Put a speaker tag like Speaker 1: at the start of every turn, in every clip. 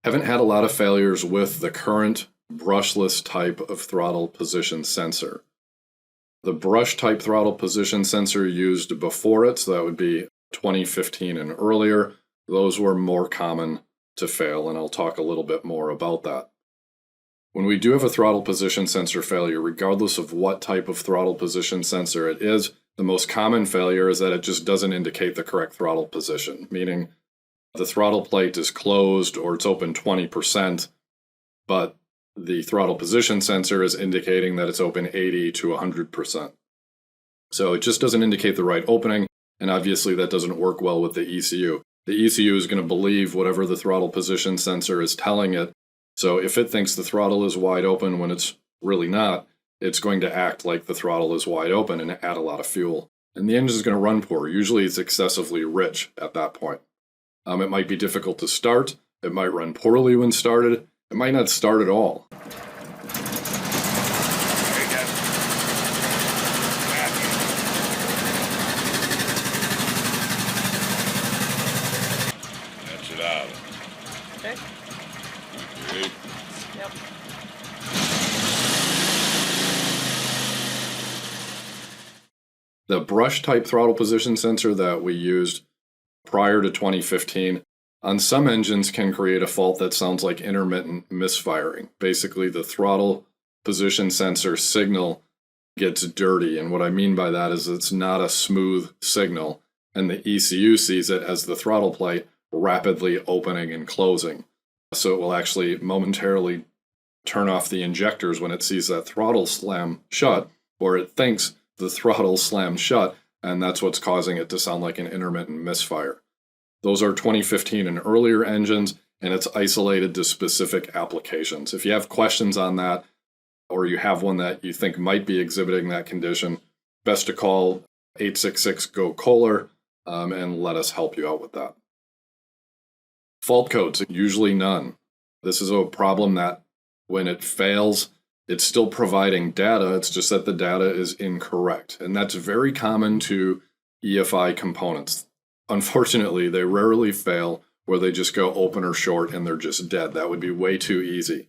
Speaker 1: Haven't had a lot of failures with the current brushless type of throttle position sensor. The brush type throttle position sensor used before it, so that would be 2015 and earlier, those were more common to fail, and I'll talk a little bit more about that. When we do have a throttle position sensor failure, regardless of what type of throttle position sensor it is, the most common failure is that it just doesn't indicate the correct throttle position, meaning the throttle plate is closed or it's open 20%, but the throttle position sensor is indicating that it's open 80 to 100%. So it just doesn't indicate the right opening, and obviously that doesn't work well with the ECU. The ECU is going to believe whatever the throttle position sensor is telling it. So if it thinks the throttle is wide open when it's really not, it's going to act like the throttle is wide open and add a lot of fuel. And the engine is going to run poor. Usually it's excessively rich at that point. It might be difficult to start. It might run poorly when started. It might not start at all.
Speaker 2: That's it out.
Speaker 3: Okay.
Speaker 2: Ready?
Speaker 3: Yep.
Speaker 1: The brush type throttle position sensor that we used prior to 2015 on some engines can create a fault that sounds like intermittent misfiring. Basically, the throttle position sensor signal gets dirty, and what I mean by that is it's not a smooth signal, and the ECU sees it as the throttle plate rapidly opening and closing. So it will actually momentarily turn off the injectors when it sees that throttle slam shut, or it thinks the throttle slammed shut, and that's what's causing it to sound like an intermittent misfire. Those are 2015 and earlier engines, and it's isolated to specific applications. If you have questions on that, or you have one that you think might be exhibiting that condition, best to call 866-GO-KOHLER and let us help you out with that. Fault codes, usually none. This is a problem that when it fails, it's still providing data, it's just that the data is incorrect. And that's very common to EFI components. Unfortunately, they rarely fail where they just go open or short and they're just dead. That would be way too easy.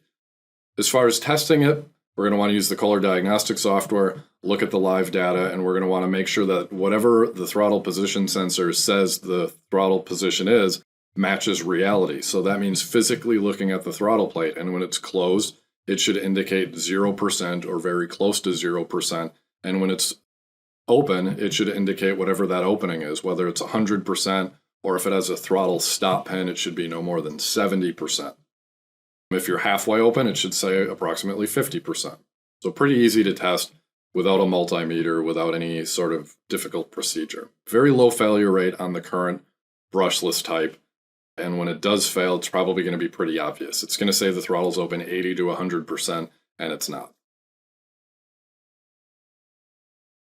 Speaker 1: As far as testing it, we're going to want to use the Kohler diagnostic software, look at the live data, and we're going to want to make sure that whatever the throttle position sensor says the throttle position is matches reality. So that means physically looking at the throttle plate, and when it's closed, it should indicate 0% or very close to 0%. And when it's open, it should indicate whatever that opening is, whether it's 100%, or if it has a throttle stop pin, it should be no more than 70%. If you're halfway open, it should say approximately 50%. So pretty easy to test without a multimeter, without any sort of difficult procedure. Very low failure rate on the current brushless type. And when it does fail, it's probably going to be pretty obvious. It's going to say the throttle's open 80 to 100%, and it's not.